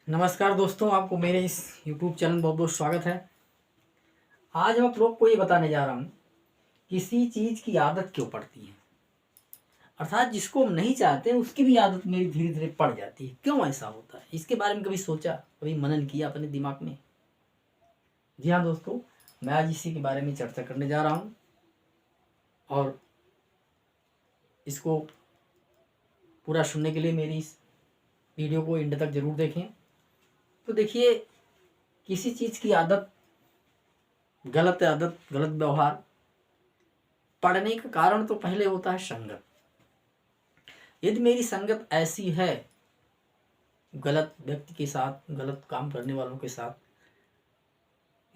नमस्कार दोस्तों, आपको मेरे इस YouTube चैनल बहुत बहुत स्वागत है। आज मैं आप लोग को ये बताने जा रहा हूँ, किसी चीज़ की आदत क्यों पड़ती है। अर्थात जिसको हम नहीं चाहते उसकी भी आदत मेरी धीरे धीरे पड़ जाती है। क्यों ऐसा होता है, इसके बारे में कभी सोचा, कभी मनन किया अपने दिमाग में? जी हाँ दोस्तों, मैं आज इसी के बारे में चर्चा करने जा रहा हूँ और इसको पूरा सुनने के लिए मेरी इस वीडियो को एंड तक ज़रूर देखें। तो देखिए, किसी चीज़ की आदत, गलत आदत, गलत व्यवहार पड़ने का कारण तो पहले होता है संगत। यदि मेरी संगत ऐसी है, गलत व्यक्ति के साथ, गलत काम करने वालों के साथ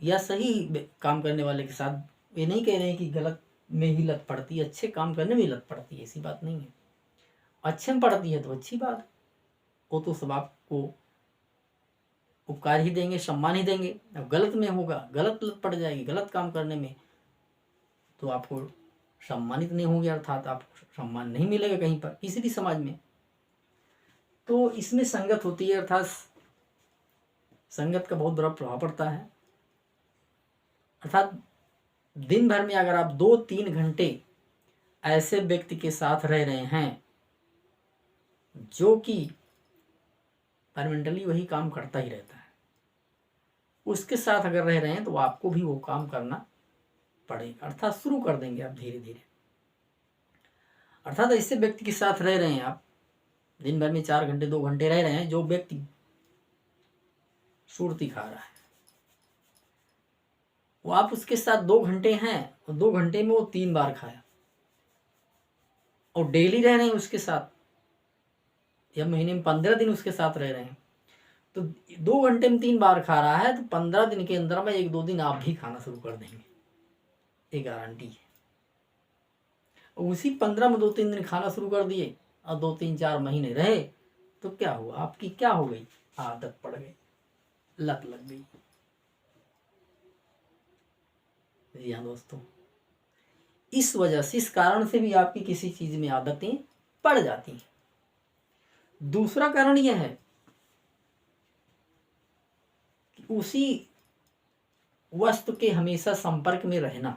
या सही काम करने वाले के साथ, ये नहीं कह रहे हैं कि गलत में ही लत पड़ती है, अच्छे काम करने में ही लत पड़ती है, ऐसी बात नहीं है। अच्छे में पड़ती है तो अच्छी बात, वो तो सब आपको उपकार ही देंगे, सम्मान ही देंगे। अब गलत में होगा, गलत लत पड़ जाएगी गलत काम करने में, तो आपको सम्मानित नहीं होंगे, अर्थात आपको सम्मान नहीं मिलेगा कहीं पर, किसी भी समाज में। तो इसमें संगत होती है, अर्थात संगत का बहुत बड़ा प्रभाव पड़ता है। अर्थात दिन भर में अगर आप 2-3 घंटे ऐसे व्यक्ति के साथ रह रहे हैं जो कि परमानेंटली वही काम करता ही रहता है, उसके साथ अगर रह रहे हैं तो आपको भी वो काम करना पड़ेगा, अर्थात शुरू कर देंगे आप धीरे धीरे। अर्थात ऐसे व्यक्ति के साथ रह रहे हैं आप, दिन भर में 4 घंटे 2 घंटे रह रहे हैं, जो व्यक्ति सुरती खा रहा है, वो आप उसके साथ 2 घंटे हैं और 2 घंटे में वो 3 बार खाया, और डेली रह रहे हैं उसके साथ, या महीने में 15 दिन उसके साथ रह रहे हैं, तो 2 घंटे में 3 बार खा रहा है, तो 15 दिन के अंदर में 1-2 दिन आप भी खाना शुरू कर देंगे, ये गारंटी है। और उसी 15 में 2-3 दिन खाना शुरू कर दिए और 2-3-4 महीने रहे, तो क्या हुआ, आपकी क्या हो गई, आदत पड़ गई, लत लग गई। जी हाँ दोस्तों, इस वजह से, इस कारण से भी आपकी किसी चीज में आदतें पड़ जाती हैं। दूसरा कारण यह है कि उसी वस्तु के हमेशा संपर्क में रहना,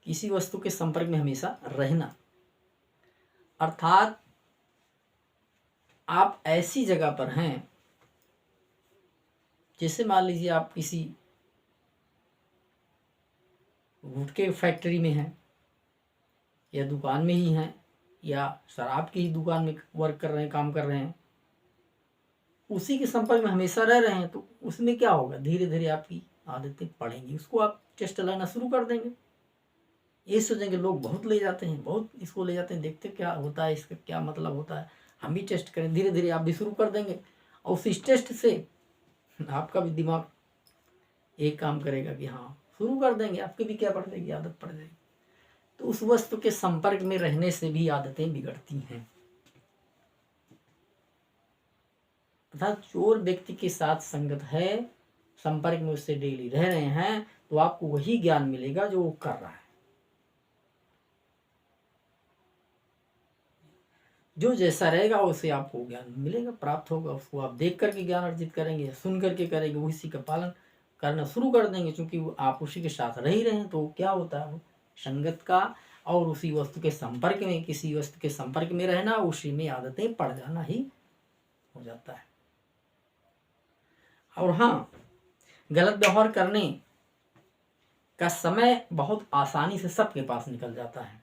किसी वस्तु के संपर्क में हमेशा रहना, अर्थात आप ऐसी जगह पर हैं, जैसे मान लीजिए आप किसी गुटखे फैक्ट्री में हैं, या दुकान में ही हैं, या शराब की ही दुकान में वर्क कर रहे हैं, काम कर रहे हैं, उसी के संपर्क में हमेशा रह रहे हैं, तो उसमें क्या होगा, धीरे धीरे आपकी आदतें पड़ेंगी, उसको आप टेस्ट लाना शुरू कर देंगे। ये सोचेंगे लोग बहुत ले जाते हैं, बहुत इसको ले जाते हैं, देखते क्या होता है, इसका क्या मतलब होता है, हम भी टेस्ट करें। धीरे धीरे आप भी शुरू कर देंगे, और उस टेस्ट से आपका भी दिमाग एक काम करेगा कि हाँ, शुरू कर देंगे, आपकी भी क्या पड़ जाएगी, आदत पड़ जाएगी। तो उस वस्तु के संपर्क में रहने से भी आदतें बिगड़ती हैं। अर्थात चोर व्यक्ति के साथ संगत है, संपर्क में उससे डेली रह रहे हैं, तो आपको वही ज्ञान मिलेगा जो वो कर रहा है। जो जैसा रहेगा उसे आपको ज्ञान मिलेगा, प्राप्त होगा, उसको आप देख करके ज्ञान अर्जित करेंगे, सुन करके करेंगे, उसी का पालन करना शुरू कर देंगे, क्योंकि आप उसी के साथ रह ही रहे हैं। तो क्या होता है, संगत का और उसी वस्तु के संपर्क में, किसी वस्तु के संपर्क में रहना, उसी में आदतें पड़ जाना ही हो जाता है। और हाँ, गलत व्यवहार करने का समय बहुत आसानी से सबके पास निकल जाता है,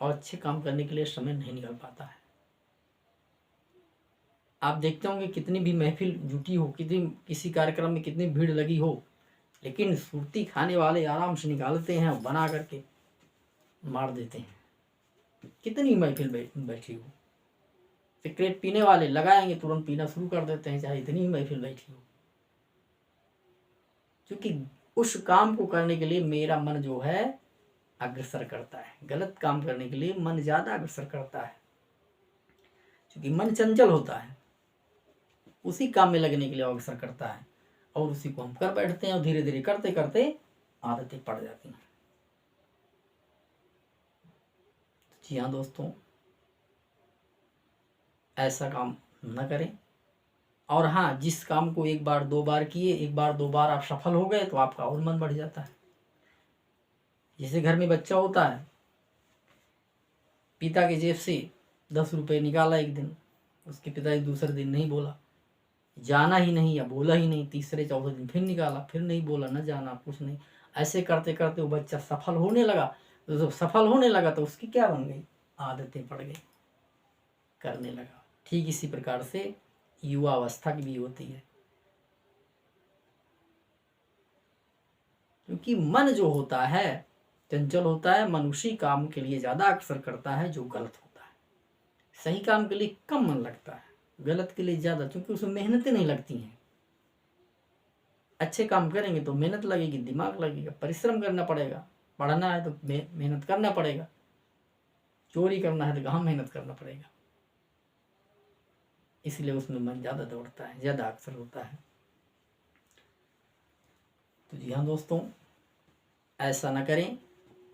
और अच्छे काम करने के लिए समय नहीं निकल पाता है। आप देखते होंगे कितनी भी महफिल जुटी हो, कितनी किसी कार्यक्रम में कितनी भीड़ लगी हो, लेकिन सुरती खाने वाले आराम से निकालते हैं, बना करके मार देते हैं। कितनी महफिल बैठी हो, सिगरेट पीने वाले लगाएंगे, तुरंत पीना शुरू कर देते हैं, चाहे इतनी ही महफिल बैठी हो, क्योंकि उस काम को करने के लिए मेरा मन जो है अग्रसर करता है, गलत काम करने के लिए मन ज्यादा अग्रसर करता है, क्योंकि मन चंचल होता है, उसी काम में लगने के लिए अग्रसर करता है, और उसी को हम कर बैठते हैं, और धीरे धीरे करते करते आदतें पड़ जाती हैं। जी हाँ दोस्तों, ऐसा काम न करें। और हाँ, जिस काम को एक बार दो बार किए, एक बार दो बार आप सफल हो गए तो आपका और मन बढ़ जाता है। जैसे घर में बच्चा होता है, पिता के जेब से 10 रुपये निकाला एक दिन, उसके पिता दूसरे दिन नहीं बोला, जाना ही नहीं या बोला ही नहीं, तीसरे चौथे दिन फिर निकाला, फिर नहीं बोला, न जाना कुछ नहीं। ऐसे करते करते वो बच्चा सफल होने लगा। तो जब सफल होने लगा तो उसकी क्या बन गई, आदतें पड़ गई, करने लगा। ठीक इसी प्रकार से युवा अवस्था की भी होती है, क्योंकि मन जो होता है चंचल होता है, मन उसी काम के लिए ज्यादा अक्सर करता है जो गलत होता है। सही काम के लिए कम मन लगता है, गलत के लिए ज्यादा, क्योंकि उसमें मेहनतें नहीं लगती हैं। अच्छे काम करेंगे तो मेहनत लगेगी, दिमाग लगेगा, परिश्रम करना पड़ेगा। पढ़ना है तो मेहनत करना पड़ेगा, चोरी करना है तो कहाँ मेहनत करना पड़ेगा। इसलिए उसमें मन ज़्यादा दौड़ता है, ज़्यादा अक्सर होता है। तो जी हाँ दोस्तों, ऐसा ना करें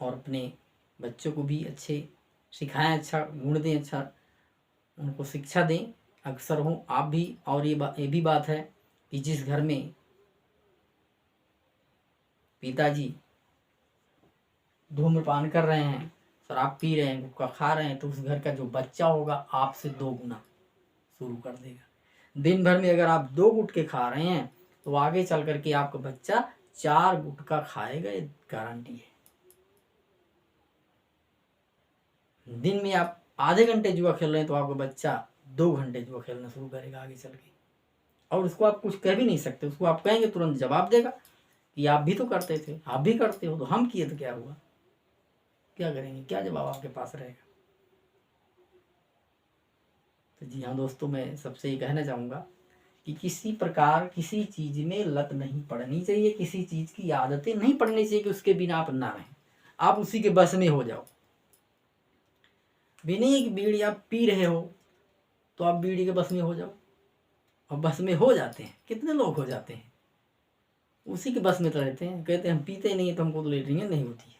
और अपने बच्चों को भी अच्छे सिखाएं, अच्छा गुण दें, अच्छा उनको शिक्षा दें, अक्सर हो आप भी। और ये भी बात है कि जिस घर में पिताजी धूम्रपान कर रहे हैं, शराब पी रहे हैं, गुटखा खा रहे हैं, तो उस घर का जो बच्चा होगा आपसे 2 गुना शुरू कर देगा। दिन भर में अगर आप 2 गुटखे खा रहे हैं तो आगे चल करके आपका बच्चा 4 गुटखा खाएगा, ये गारंटी है। दिन में आप आधे घंटे जुआ खेल रहे हैं तो आपका बच्चा 2 घंटे जुआ खेलना शुरू करेगा आगे चल के। और उसको आप कुछ कह भी नहीं सकते, उसको आप कहेंगे तुरंत जवाब देगा कि आप भी तो करते थे, आप भी करते हो, तो हम किए तो क्या हुआ, क्या करेंगे, क्या जवाब आपके पास रहेगा। तो जी हाँ दोस्तों, मैं सबसे ये कहना चाहूँगा कि किसी प्रकार किसी चीज़ में लत नहीं पड़नी चाहिए, किसी चीज़ की आदतें नहीं पड़नी चाहिए कि उसके बिना आप ना रहें, आप उसी के बस में हो जाओ। बिना एक बीड़ी आप पी रहे हो तो आप बीड़ी के बस में हो जाओ, और बस में हो जाते हैं। कितने लोग हो जाते हैं, उसी के बस में तो रहते हैं, कहते हैं हम पीते नहीं तो हमको तो लेटरिन नहीं होती है।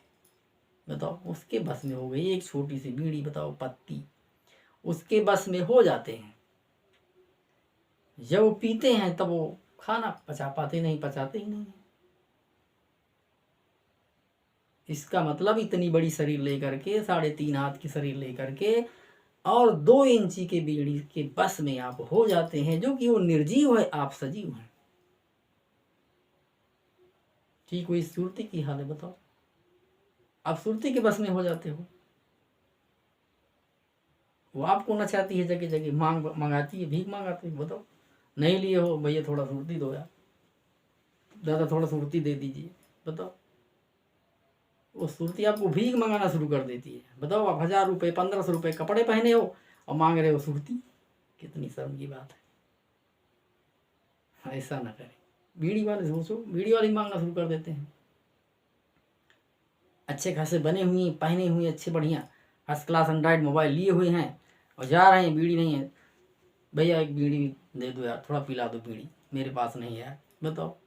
बताओ, उसके बस में हो गई एक छोटी सी बीड़ी, बताओ पत्ती, उसके बस में हो जाते हैं। जब वो पीते हैं तब वो खाना पचा पाते नहीं, पचाते ही नहीं। इसका मतलब इतनी बड़ी शरीर लेकर के, 3.5 हाथ की शरीर लेकर के, और 2 इंची के बीड़ी के बस में आप हो जाते हैं, जो कि वो निर्जीव है, आप सजीव हैं। ठीक कोई सुरती की हाल है, बताओ, आप सुरती के बस में हो जाते हो। वो आपको नचाती है, जगह जगह मंगाती है, भीख मंगाती है। बताओ, नहीं लिए हो भैया, थोड़ा सुरती दो यार, दादा थोड़ा सुरती दे दीजिए। बताओ, वो सुरती आपको भीख मंगाना शुरू कर देती है। बताओ, आप 1000 रुपये 1500 रुपये कपड़े पहने हो और मांग रहे हो सुरती, कितनी शर्म की बात है। ऐसा ना करें। बीड़ी वाले सोचो, बीड़ी वाले मांगना शुरू कर देते हैं। अच्छे खासे बने हुए, पहने हुए, अच्छे बढ़िया फर्स्ट क्लास एंड्रॉइड मोबाइल लिए हुए हैं, और जा रहे हैं, बीड़ी नहीं है, भैया एक बीड़ी दे दो यार, थोड़ा पिला दो बीड़ी, मेरे पास नहीं है। बताओ,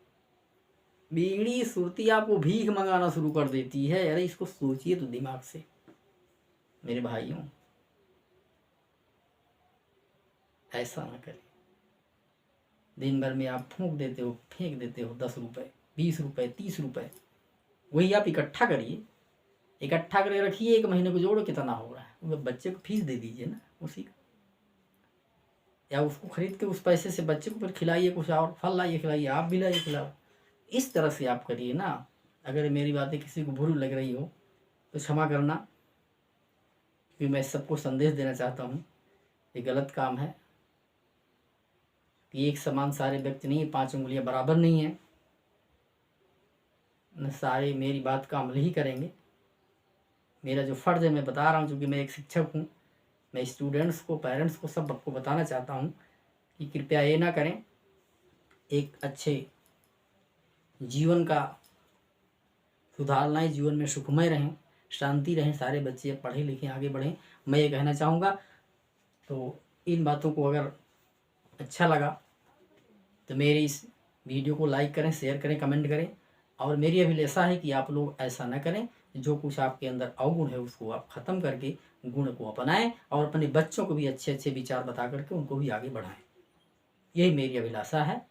बीड़ी सुरती आपको भीख मंगाना शुरू कर देती है। अरे इसको सोचिए तो दिमाग से मेरे भाइयों, ऐसा ना करें। दिन भर में आप फूंक देते हो, फेंक देते हो 10 रुपये, 20 रुपये, 30 रुपये, वही आप इकट्ठा करिए, इकट्ठा करके रखिए, 1 महीने को जोड़ो कितना हो रहा है। वो बच्चे को फीस दे दीजिए ना उसी का, या उसको खरीद के उस पैसे से बच्चे को फिर खिलाइए, कुछ और फल लाइए खिलाइए, आप भी लाइए खिलाओ। इस तरह से आप करिए ना। अगर मेरी बातें किसी को बुरी लग रही हो तो क्षमा करना, क्योंकि मैं सबको संदेश देना चाहता हूँ, ये गलत काम है कि एक समान सारे व्यक्ति नहीं है, 5 उंगलियां बराबर नहीं है, न सारे मेरी बात का अमल ही करेंगे। मेरा जो फ़र्ज़ है मैं बता रहा हूँ, क्योंकि मैं एक शिक्षक हूँ। मैं स्टूडेंट्स को, पेरेंट्स को, सबको बताना चाहता हूँ कि कृपया ये ना करें। एक अच्छे जीवन का सुधार लाएं, जीवन में सुखमय रहें, शांति रहें, सारे बच्चे पढ़े लिखें, आगे बढ़ें, मैं ये कहना चाहूँगा। तो इन बातों को अगर अच्छा लगा तो मेरी इस वीडियो को लाइक करें, शेयर करें, कमेंट करें, और मेरी अभिलाषा है कि आप लोग ऐसा न करें, जो कुछ आपके अंदर अवगुण है उसको आप खत्म करके गुण को अपनाएं और अपने बच्चों को भी अच्छे अच्छे विचार बता करके उनको भी आगे बढ़ाएं। यही मेरी अभिलाषा है,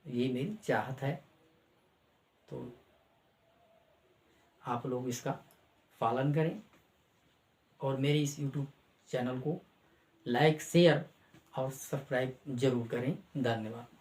यही मेरी चाहत है। तो आप लोग इसका पालन करें और मेरे इस YouTube चैनल को लाइक, शेयर और सब्सक्राइब जरूर करें। धन्यवाद।